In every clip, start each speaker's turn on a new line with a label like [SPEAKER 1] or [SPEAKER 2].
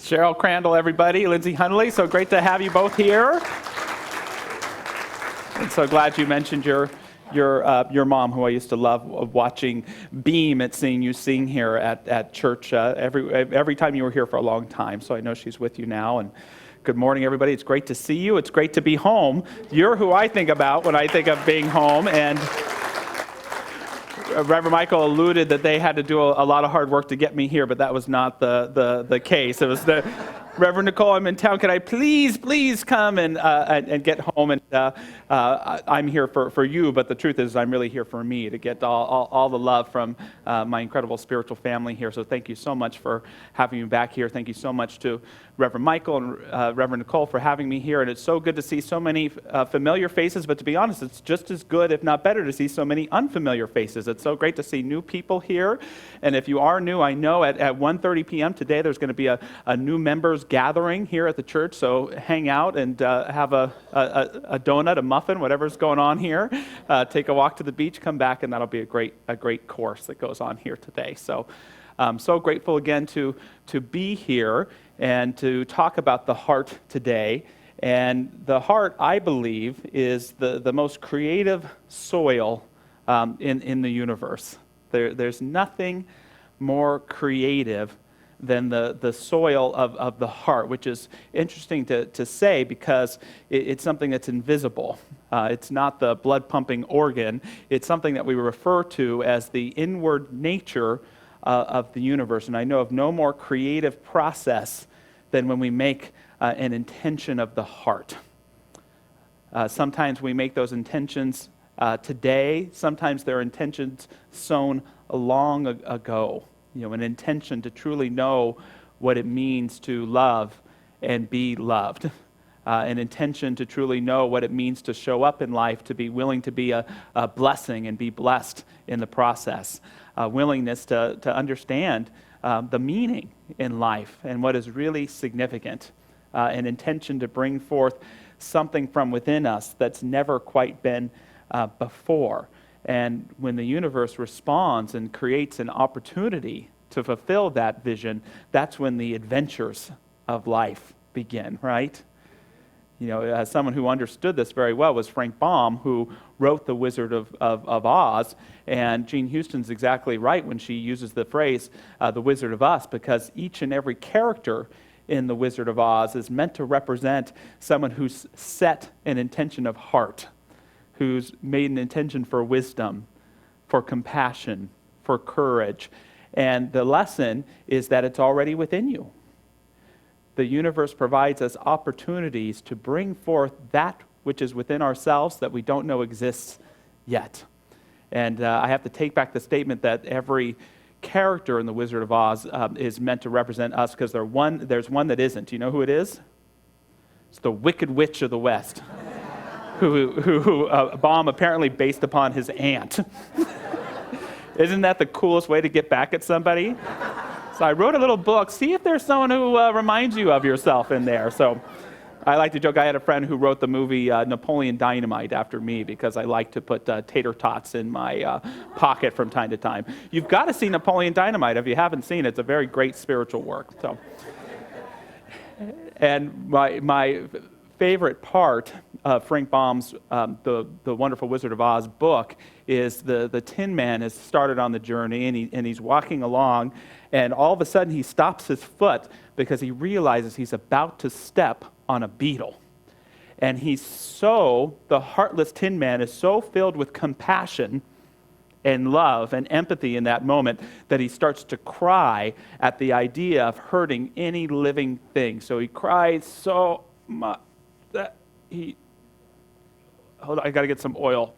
[SPEAKER 1] Cheryl Crandall, everybody. Lindsay Hunley, so great to have you both here. And so glad you mentioned your mom, who I used to love watching beam at seeing you sing here at church every time you were here for a long time. So I know she's with you now. And good morning, everybody. It's great to see you. It's great to be home. You're who I think about when I think of being home. And Reverend Michael alluded that they had to do a lot of hard work to get me here, but that was not the case. It was the Reverend Nicole, I'm in town. Can I please come and get home? And I'm here for you, but the truth is I'm really here for me, to get all the love from my incredible spiritual family here. So thank you so much for having me back here. Thank you so much to Reverend Michael and Reverend Nicole for having me here. And it's so good to see so many familiar faces, but to be honest, it's just as good, if not better, to see so many unfamiliar faces. It's so great to see new people here. And if you are new, I know at 1:30 p.m. today there's going to be a new members gathering here at the church. So hang out and have a donut, a muffin, whatever's going on here. Take a walk to the beach, come back, and that'll be a great course that goes on here today. So I'm so grateful again to be here and to talk about the heart today. And the heart, I believe, is the most creative soil in the universe. There's nothing more creative than the soil of the heart, which is interesting to say because it's something that's invisible. It's not the blood-pumping organ. It's something that we refer to as the inward nature of the universe. And I know of no more creative process than when we make an intention of the heart. Sometimes we make those intentions today. Sometimes they're intentions sown long ago. An intention to truly know what it means to love and be loved. An intention to truly know what it means to show up in life, to be willing to be a blessing and be blessed in the process. Willingness to understand the meaning in life and what is really significant. An intention to bring forth something from within us that's never quite been before. And when the universe responds and creates an opportunity to fulfill that vision, that's when the adventures of life begin, right? Someone who understood this very well was Frank Baum, who wrote The Wizard of Oz. And Jean Houston's exactly right when she uses the phrase, The Wizard of Us, because each and every character in The Wizard of Oz is meant to represent someone who's set an intention of heart, who's made an intention for wisdom, for compassion, for courage. And the lesson is that it's already within you. The universe provides us opportunities to bring forth that which is within ourselves that we don't know exists yet. And I have to take back the statement that every character in The Wizard of Oz is meant to represent us, because there's one that isn't. Do you know who it is? It's the Wicked Witch of the West, who Baum apparently based upon his aunt. Isn't that the coolest way to get back at somebody? So I wrote a little book. See if there's someone who reminds you of yourself in there. So I like to joke, I had a friend who wrote the movie Napoleon Dynamite after me, because I like to put tater tots in my pocket from time to time. You've got to see Napoleon Dynamite. If you haven't seen it, it's a very great spiritual work. So, and my favorite part of Frank Baum's the Wonderful Wizard of Oz book is the Tin Man has started on the journey, and he's walking along, and all of a sudden he stops his foot because he realizes he's about to step on a beetle. And the heartless Tin Man is so filled with compassion and love and empathy in that moment that he starts to cry at the idea of hurting any living thing. So he cries so much that hold on, I got to get some oil.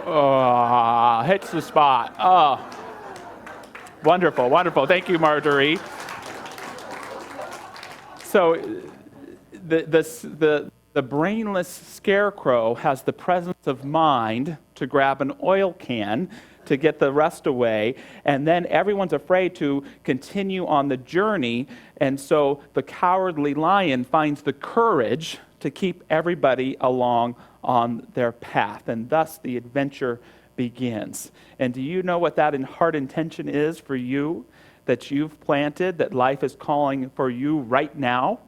[SPEAKER 1] Oh, hits the spot. Oh, wonderful. Thank you, Marjorie. So the brainless scarecrow has the presence of mind to grab an oil can to get the rust away, and then everyone's afraid to continue on the journey, and so the cowardly lion finds the courage to keep everybody along on their path, and thus the adventure begins. And do you know what that heart intention is for you that you've planted, that life is calling for you right now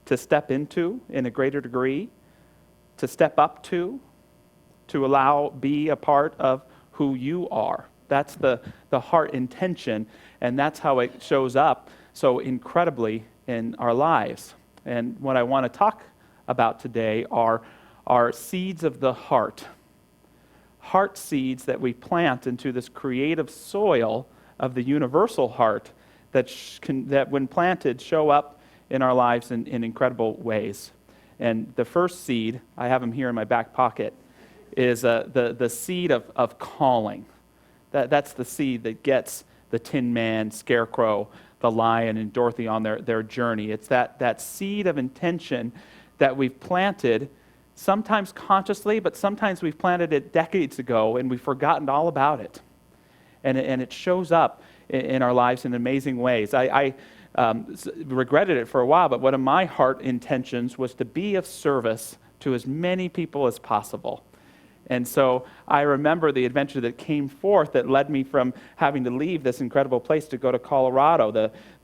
[SPEAKER 1] to step into in a greater degree, to step up to be a part of who you are? That's the heart intention, and that's how it shows up so incredibly in our lives. And what I want to talk about today are seeds of the heart seeds that we plant into this creative soil of the universal heart that when planted show up in our lives in incredible ways. And the first seed, I have them here in my back pocket, is the seed of calling. That's the seed that gets the Tin Man, Scarecrow, the Lion, and Dorothy on their journey. It's that seed of intention that we've planted, sometimes consciously, but sometimes we've planted it decades ago and we've forgotten all about it. And it shows up in our lives in amazing ways. I regretted it for a while, but one of my heart intentions was to be of service to as many people as possible. And so I remember the adventure that came forth that led me from having to leave this incredible place to go to Colorado.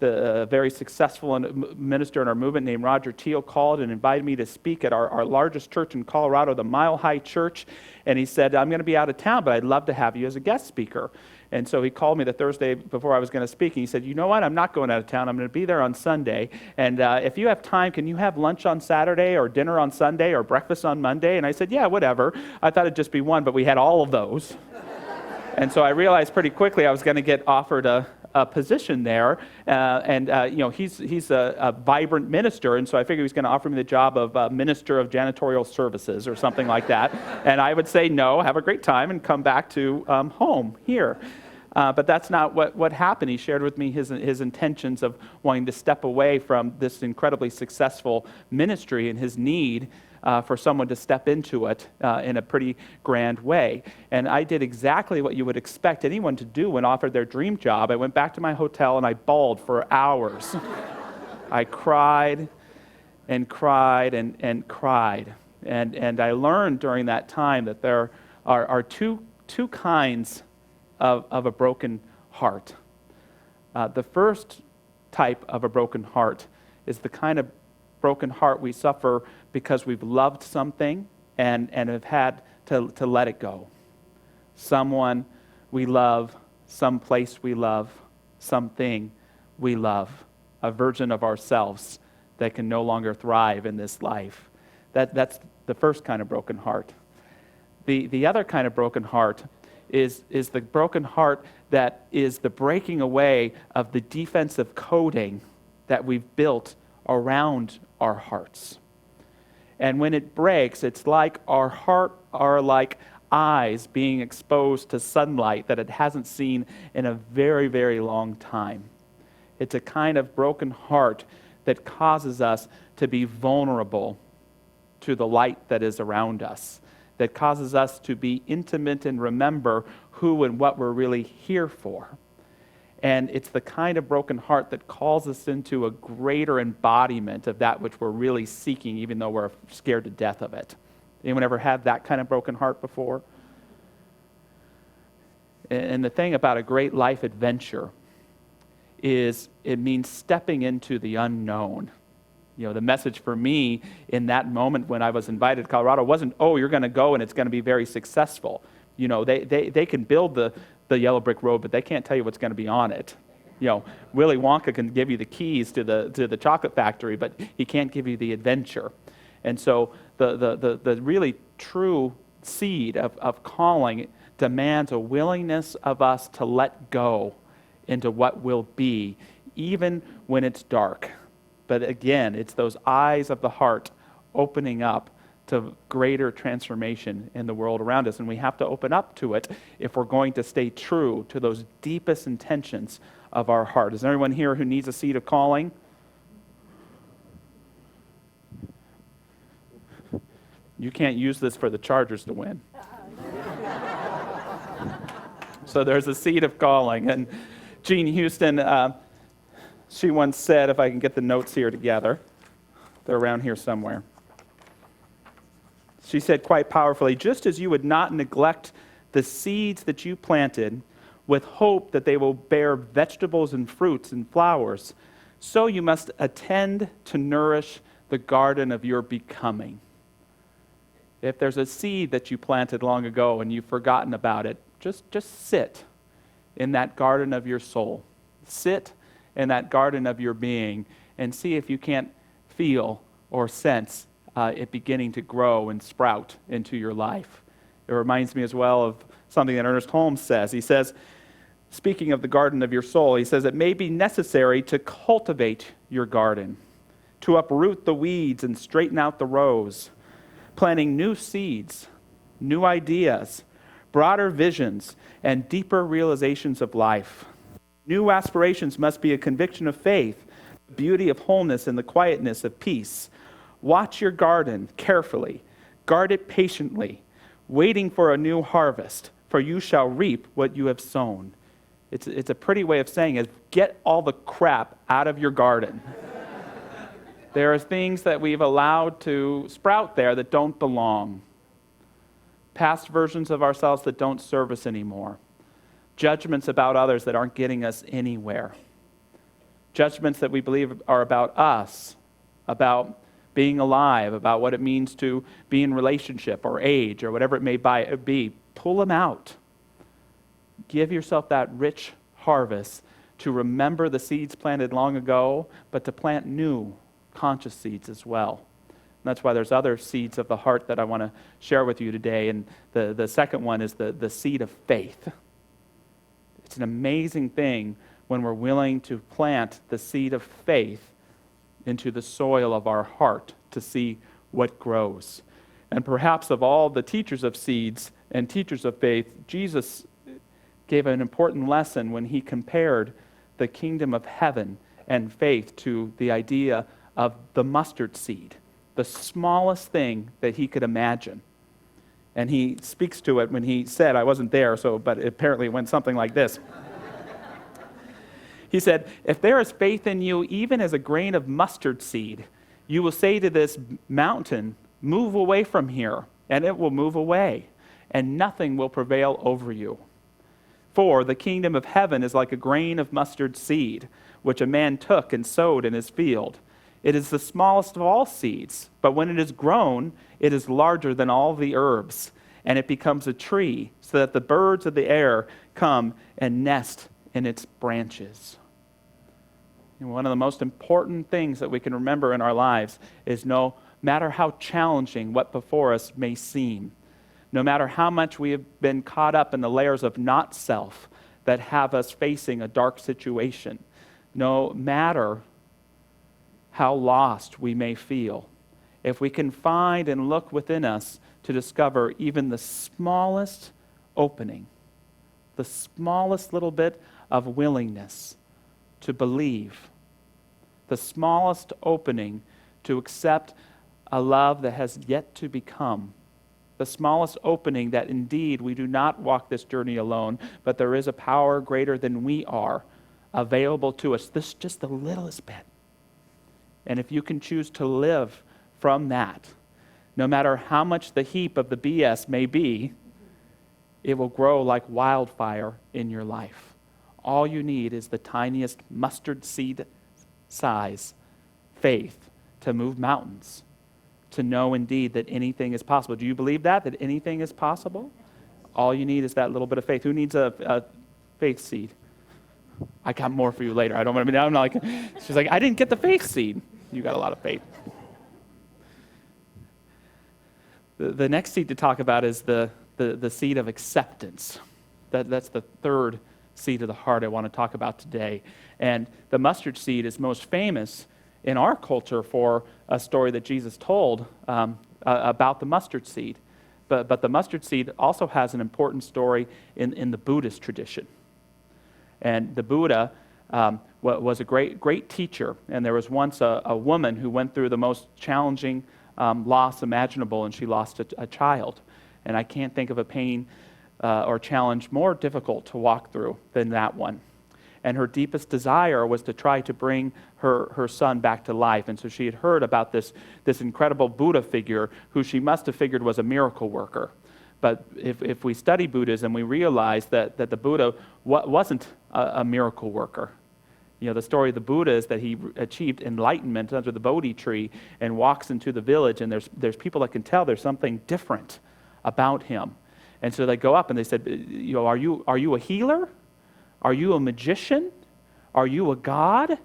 [SPEAKER 1] The very successful minister in our movement named Roger Teal called and invited me to speak at our largest church in Colorado, the Mile High Church. And he said, I'm going to be out of town, but I'd love to have you as a guest speaker. And so he called me the Thursday before I was going to speak, and he said, you know what, I'm not going out of town. I'm going to be there on Sunday. And if you have time, can you have lunch on Saturday or dinner on Sunday or breakfast on Monday? And I said, yeah, whatever. I thought it'd just be one, but we had all of those. And so I realized pretty quickly I was going to get offered a position there. He's a vibrant minister, and so I figured he was going to offer me the job of minister of janitorial services or something like that. And I would say no, have a great time, and come back to home here. But that's not what happened. He shared with me his intentions of wanting to step away from this incredibly successful ministry and his need for someone to step into it in a pretty grand way. And I did exactly what you would expect anyone to do when offered their dream job. I went back to my hotel and I bawled for hours. I cried and cried and cried. And I learned during that time that there are two kinds of a broken heart. The first type of a broken heart is the kind of broken heart we suffer because we've loved something and have had to let it go. Someone we love, some place we love, something we love, a version of ourselves that can no longer thrive in this life. That's the first kind of broken heart. The other kind of broken heart is the broken heart that is the breaking away of the defensive coating that we've built around our hearts. And when it breaks, it's like our heart are like eyes being exposed to sunlight that it hasn't seen in a very, very long time. It's a kind of broken heart that causes us to be vulnerable to the light that is around us, that causes us to be intimate and remember who and what we're really here for. And it's the kind of broken heart that calls us into a greater embodiment of that which we're really seeking, even though we're scared to death of it. Anyone ever had that kind of broken heart before? And the thing about a great life adventure is it means stepping into the unknown. You know, the message for me in that moment when I was invited to Colorado wasn't, oh, you're going to go and it's going to be very successful. You know, they can build the yellow brick road, but they can't tell you what's going to be on it. You know, Willy Wonka can give you the keys to the chocolate factory, but he can't give you the adventure. And so the really true seed of calling demands a willingness of us to let go into what will be, even when it's dark. But again, it's those eyes of the heart opening up to greater transformation in the world around us. And we have to open up to it if we're going to stay true to those deepest intentions of our heart. Is there anyone here who needs a seed of calling? You can't use this for the Chargers to win. So there's a seed of calling. And Jean Houston, she once said, if I can get the notes here together, they're around here somewhere. She said quite powerfully, just as you would not neglect the seeds that you planted with hope that they will bear vegetables and fruits and flowers, so you must attend to nourish the garden of your becoming. If there's a seed that you planted long ago and you've forgotten about it, just sit in that garden of your soul. Sit in that garden of your being and see if you can't feel or sense it beginning to grow and sprout into your life. It reminds me as well of something that Ernest Holmes says. He says, speaking of the garden of your soul, he says, it may be necessary to cultivate your garden, to uproot the weeds and straighten out the rows, planting new seeds, new ideas, broader visions, and deeper realizations of life. New aspirations must be a conviction of faith, the beauty of wholeness, and the quietness of peace. Watch your garden carefully, guard it patiently, waiting for a new harvest, for you shall reap what you have sown. It's a pretty way of saying it. Get all the crap out of your garden. There are things that we've allowed to sprout there that don't belong. Past versions of ourselves that don't serve us anymore. Judgments about others that aren't getting us anywhere. Judgments that we believe are about us, about being alive, about what it means to be in relationship or age or whatever it may be. Pull them out. Give yourself that rich harvest to remember the seeds planted long ago, but to plant new conscious seeds as well. And that's why there's other seeds of the heart that I want to share with you today. And the second one is the seed of faith. It's an amazing thing when we're willing to plant the seed of faith into the soil of our heart to see what grows. And perhaps of all the teachers of seeds and teachers of faith, Jesus gave an important lesson when he compared the kingdom of heaven and faith to the idea of the mustard seed, the smallest thing that he could imagine. And he speaks to it when he said, I wasn't there, but apparently it went something like this. He said, if there is faith in you, even as a grain of mustard seed, you will say to this mountain, move away from here, and it will move away, and nothing will prevail over you. For the kingdom of heaven is like a grain of mustard seed, which a man took and sowed in his field. It is the smallest of all seeds, but when it is grown, it is larger than all the herbs, and it becomes a tree, so that the birds of the air come and nest in its branches. And one of the most important things that we can remember in our lives is no matter how challenging what before us may seem, no matter how much we have been caught up in the layers of not self that have us facing a dark situation, no matter how lost we may feel, if we can find and look within us to discover even the smallest opening, the smallest little bit of willingness to believe, the smallest opening to accept a love that has yet to become, the smallest opening that indeed we do not walk this journey alone, but there is a power greater than we are available to us. This is just the littlest bit. And if you can choose to live from that, no matter how much the heap of the BS may be, it will grow like wildfire in your life. All you need is the tiniest mustard seed size faith to move mountains, to know indeed that anything is possible. Do you believe that anything is possible? All you need is that little bit of faith. Who needs a faith seed? I got more for you later. I'm not like, she's like, I didn't get the faith seed. You got a lot of faith. The next seed to talk about is the seed of acceptance. That's the third seed of the heart I want to talk about today. And the mustard seed is most famous in our culture for a story that Jesus told about the mustard seed. But the mustard seed also has an important story in the Buddhist tradition. And the Buddha was a great teacher. And there was once a woman who went through the most challenging loss imaginable, and she lost a child. And I can't think of a pain or challenge more difficult to walk through than that one. And her deepest desire was to try to bring her son back to life. And so she had heard about this incredible Buddha figure who she must have figured was a miracle worker. But if we study Buddhism, we realize that the Buddha wasn't a miracle worker. The story of the Buddha is that he achieved enlightenment under the Bodhi tree and walks into the village, and there's people that can tell there's something different about him. And so they go up and they said, are you a healer? Are you a magician? Are you a god?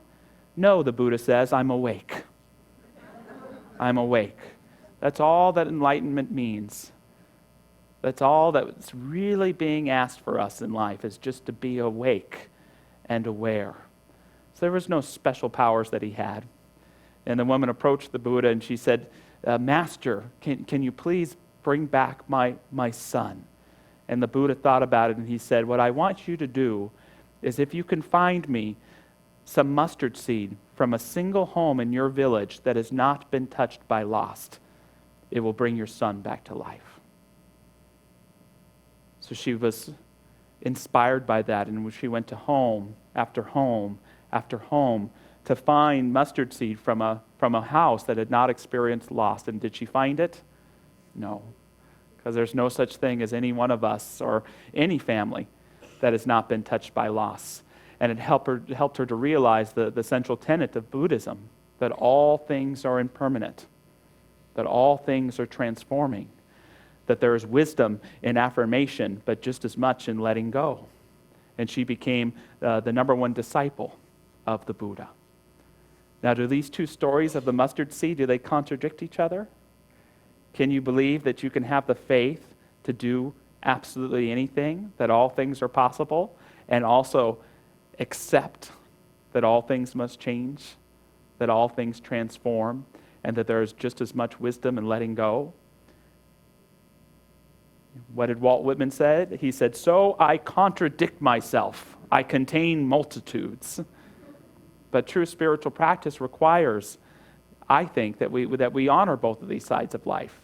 [SPEAKER 1] No, the Buddha says, I'm awake. I'm awake. That's all that enlightenment means. That's all that's really being asked for us in life, is just to be awake and aware. So there was no special powers that he had. And the woman approached the Buddha and she said, Master, can you please bring back my son? And the Buddha thought about it and he said, what I want you to do is, if you can find me some mustard seed from a single home in your village that has not been touched by loss, it will bring your son back to life. So she was inspired by that, and she went to home after home after home to find mustard seed from a house that had not experienced loss. And did she find it? No, because there's no such thing as any one of us or any family that has not been touched by loss. And it helped her to realize the central tenet of Buddhism, that all things are impermanent, that all things are transforming, that there is wisdom in affirmation, but just as much in letting go. And she became the number one disciple of the Buddha. Now, do these two stories of the mustard seed, do they contradict each other? Can you believe that you can have the faith to do absolutely anything, that all things are possible, and also accept that all things must change, that all things transform, and that there is just as much wisdom in letting go? What did Walt Whitman say? He said, so I contradict myself. I contain multitudes. But true spiritual practice requires, I think, that we honor both of these sides of life,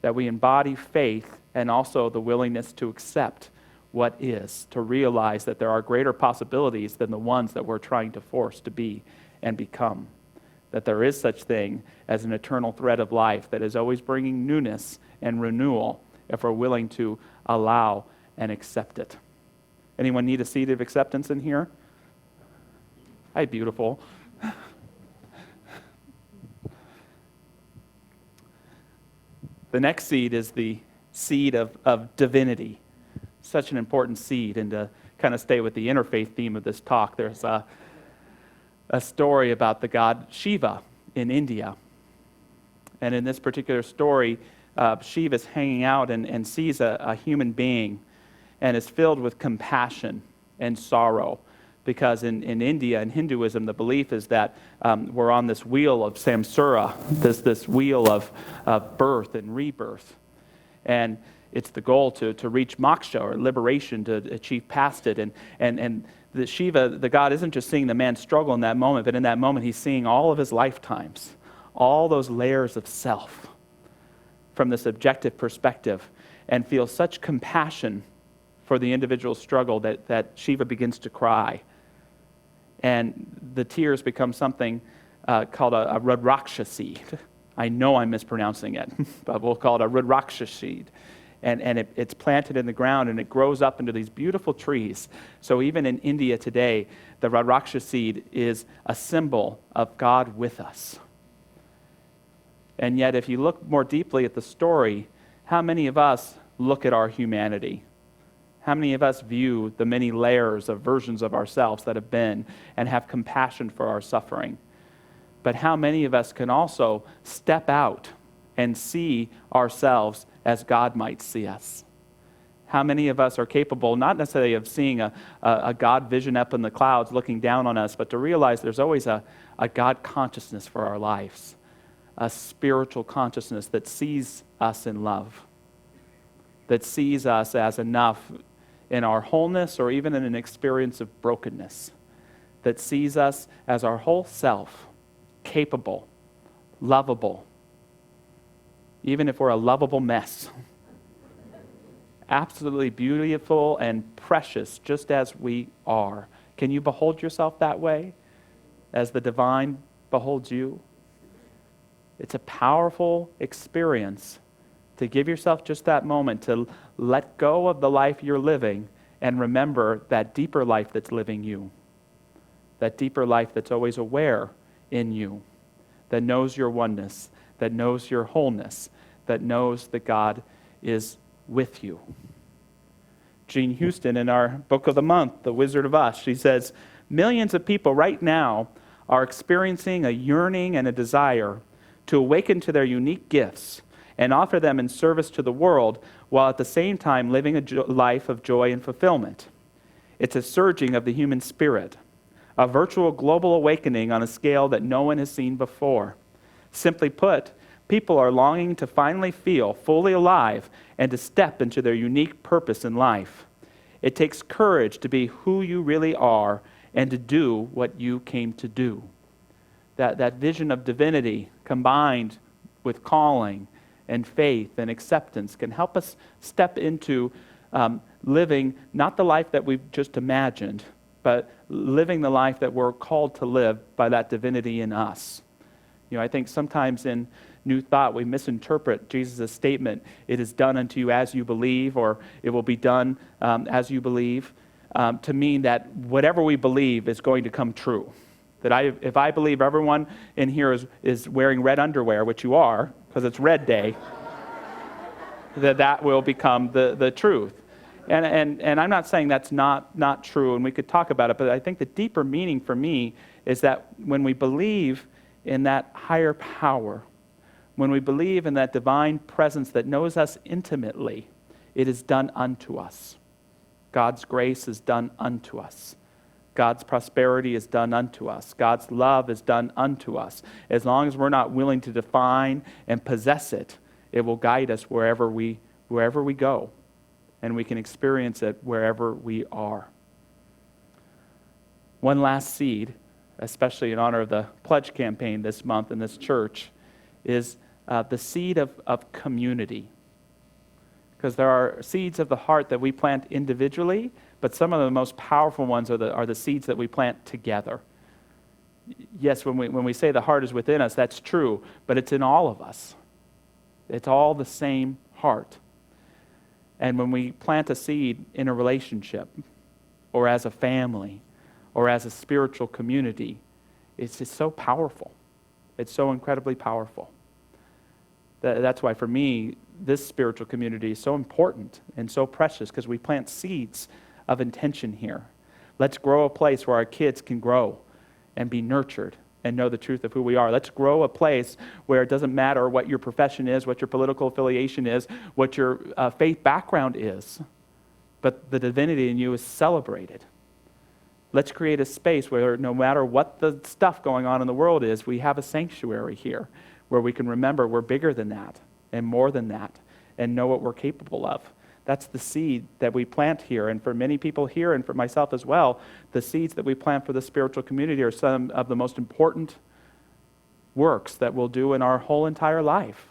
[SPEAKER 1] that we embody faith and also the willingness to accept what is, to realize that there are greater possibilities than the ones that we're trying to force to be and become, that there is such thing as an eternal thread of life that is always bringing newness and renewal if we're willing to allow and accept it. Anyone need a seed of acceptance in here? Hi, beautiful. The next seed is the seed of divinity. Such an important seed. And to kind of stay with the interfaith theme of this talk, there's a story about the god Shiva in India. And in this particular story, Shiva's hanging out and sees a human being and is filled with compassion and sorrow. Because in India, in Hinduism, the belief is that we're on this wheel of samsara, this wheel of birth and rebirth. And it's the goal to reach moksha, or liberation, to achieve past it. And the Shiva, the god, isn't just seeing the man struggle in that moment, but in that moment he's seeing all of his lifetimes, all those layers of self from this objective perspective, and feels such compassion for the individual struggle that Shiva begins to cry. And the tears become something called a rudraksha seed. I know I'm mispronouncing it, but we'll call it a rudraksha seed. And it's planted in the ground, and it grows up into these beautiful trees. So even in India today, the rudraksha seed is a symbol of God with us. And yet, if you look more deeply at the story, how many of us look at our humanity? How many of us view the many layers of versions of ourselves that have been and have compassion for our suffering? But how many of us can also step out and see ourselves as God might see us? How many of us are capable, not necessarily of seeing a God vision up in the clouds looking down on us, but to realize there's always a God consciousness for our lives, a spiritual consciousness that sees us in love, that sees us as enough in our wholeness or even in an experience of brokenness, that sees us as our whole self, capable, lovable, even if we're a lovable mess, absolutely beautiful and precious just as we are. Can you behold yourself that way as the divine beholds you? It's a powerful experience to give yourself just that moment to let go of the life you're living and remember that deeper life that's living you, that deeper life that's always aware in you, that knows your oneness, that knows your wholeness, that knows that God is with you. Jean Houston, in our book of the month, The Wizard of Us, she says, millions of people right now are experiencing a yearning and a desire to awaken to their unique gifts and offer them in service to the world while at the same time living a life of joy and fulfillment. It's a surging of the human spirit, a virtual global awakening on a scale that no one has seen before. Simply put, people are longing to finally feel fully alive and to step into their unique purpose in life. It takes courage to be who you really are and to do what you came to do. That vision of divinity combined with calling and faith and acceptance can help us step into living not the life that we've just imagined, but living the life that we're called to live by that divinity in us. I think sometimes in New Thought we misinterpret Jesus' statement, it is done unto you as you believe, or it will be done as you believe, to mean that whatever we believe is going to come true. That if I believe everyone in here is wearing red underwear, which you are, because it's Red Day, that will become the truth. And I'm not saying that's not true, and we could talk about it, but I think the deeper meaning for me is that when we believe in that higher power, when we believe in that divine presence that knows us intimately, it is done unto us. God's grace is done unto us. God's prosperity is done unto us. God's love is done unto us. As long as we're not willing to define and possess it, it will guide us wherever we go, and we can experience it wherever we are. One last seed, especially in honor of the pledge campaign this month in this church, is the seed of community. Because there are seeds of the heart that we plant individually, but some of the most powerful ones are the seeds that we plant together. Yes, when we say the heart is within us, that's true, but it's in all of us. It's all the same heart. And when we plant a seed in a relationship, or as a family, or as a spiritual community, it's just so powerful. It's so incredibly powerful. That's why for me, this spiritual community is so important and so precious, because we plant seeds of intention here. Let's grow a place where our kids can grow and be nurtured and know the truth of who we are. Let's grow a place where it doesn't matter what your profession is, what your political affiliation is, what your faith background is, but the divinity in you is celebrated. Let's create a space where no matter what the stuff going on in the world is, we have a sanctuary here where we can remember we're bigger than that and more than that and know what we're capable of. That's the seed that we plant here. And for many people here, and for myself as well, the seeds that we plant for the spiritual community are some of the most important works that we'll do in our whole entire life,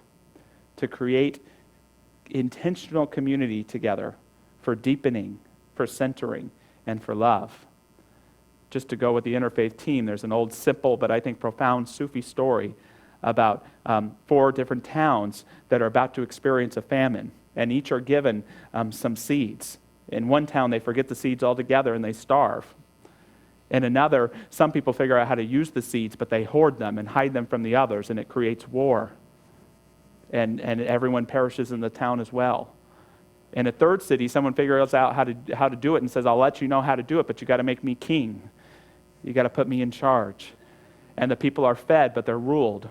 [SPEAKER 1] to create intentional community together for deepening, for centering, and for love. Just to go with the interfaith team, there's an old, simple, but I think profound Sufi story about 4 different towns that are about to experience a famine. And each are given some seeds. In one town, they forget the seeds altogether and they starve. In another, some people figure out how to use the seeds, but they hoard them and hide them from the others, and it creates war. And everyone perishes in the town as well. In a third city, someone figures out how to do it and says, I'll let you know how to do it, but you got to make me king. You got to put me in charge. And the people are fed, but they're ruled.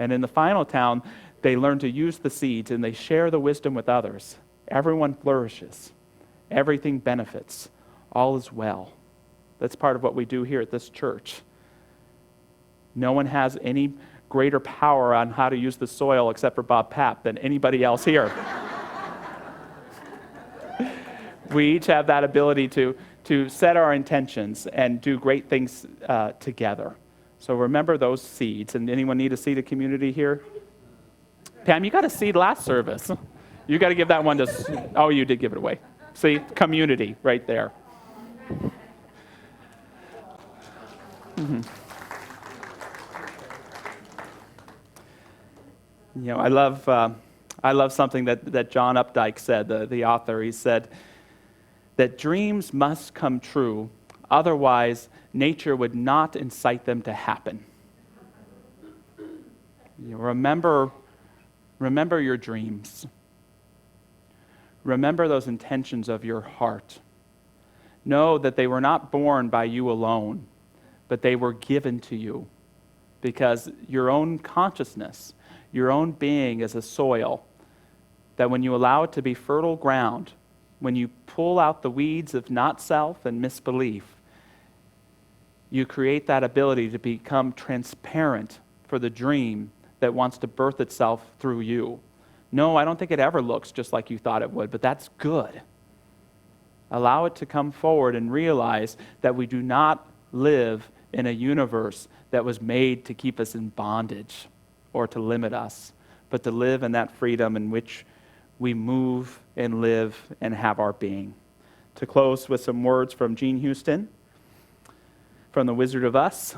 [SPEAKER 1] And in the final town, they learn to use the seeds and they share the wisdom with others. Everyone flourishes. Everything benefits. All is well. That's part of what we do here at this church. No one has any greater power on how to use the soil except for Bob Papp than anybody else here. We each have that ability to set our intentions and do great things together. So remember those seeds. And anyone need a seed of community here? Pam, you got a seed last service. You got to give that one to... Oh, you did give it away. See, community right there. Mm-hmm. I love I love something that John Updike said, the author. He said that dreams must come true, otherwise nature would not incite them to happen. Remember your dreams. Remember those intentions of your heart. Know that they were not born by you alone, but they were given to you because your own consciousness, your own being is a soil that when you allow it to be fertile ground, when you pull out the weeds of not self and misbelief, you create that ability to become transparent for the dream that wants to birth itself through you. No, I don't think it ever looks just like you thought it would, but that's good. Allow it to come forward and realize that we do not live in a universe that was made to keep us in bondage or to limit us, but to live in that freedom in which we move and live and have our being. To close with some words from Gene Houston, from The Wizard of Us.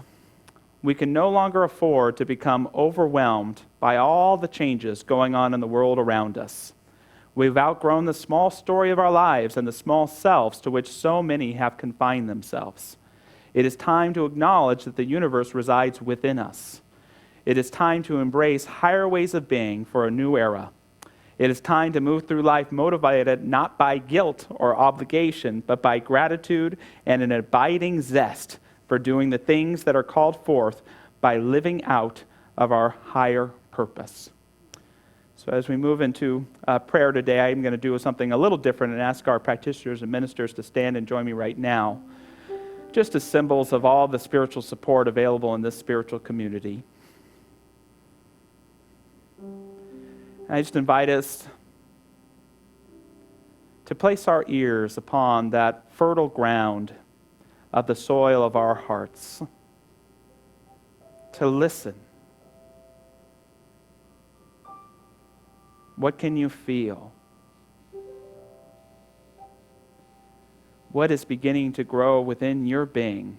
[SPEAKER 1] We can no longer afford to become overwhelmed by all the changes going on in the world around us. We've outgrown the small story of our lives and the small selves to which so many have confined themselves. It is time to acknowledge that the universe resides within us. It is time to embrace higher ways of being for a new era. It is time to move through life motivated not by guilt or obligation, but by gratitude and an abiding zest for doing the things that are called forth by living out of our higher purpose. So as we move into prayer today, I'm going to do something a little different and ask our practitioners and ministers to stand and join me right now, just as symbols of all the spiritual support available in this spiritual community. I just invite us to place our ears upon that fertile ground of the soil of our hearts, to listen. What can you feel? What is beginning to grow within your being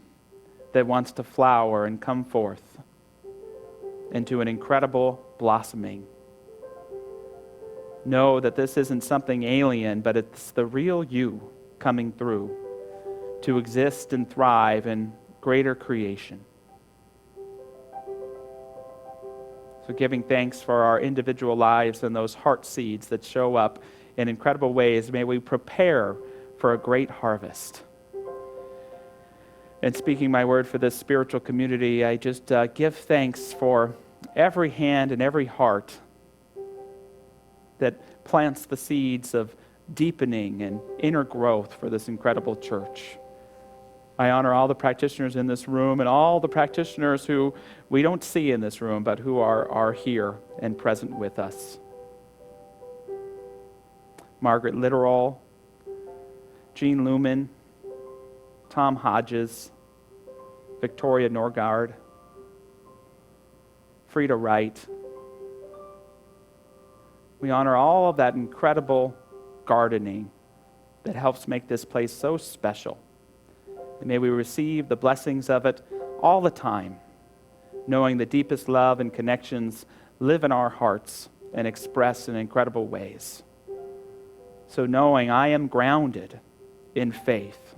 [SPEAKER 1] that wants to flower and come forth into an incredible blossoming? Know that this isn't something alien, but it's the real you coming through to exist and thrive in greater creation. So giving thanks for our individual lives and those heart seeds that show up in incredible ways, may we prepare for a great harvest. And speaking my word for this spiritual community, I just give thanks for every hand and every heart that plants the seeds of deepening and inner growth for this incredible church. I honor all the practitioners in this room and all the practitioners who we don't see in this room, but who are here and present with us. Margaret Litterall, Jean Luman, Tom Hodges, Victoria Norgard, Frida Wright. We honor all of that incredible gardening that helps make this place so special. And may we receive the blessings of it all the time, knowing the deepest love and connections live in our hearts and express in incredible ways. So knowing I am grounded in faith,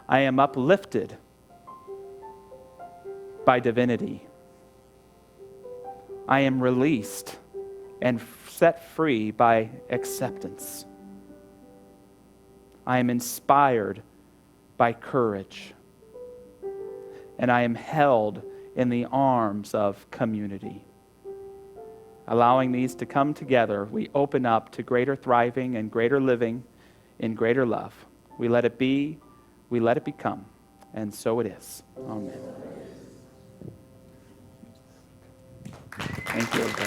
[SPEAKER 1] I am uplifted by divinity, I am released and set free by acceptance, I am inspired by courage, and I am held in the arms of community. Allowing these to come together, we open up to greater thriving and greater living in greater love. We let it be, we let it become, and so it is. Amen. Thank you.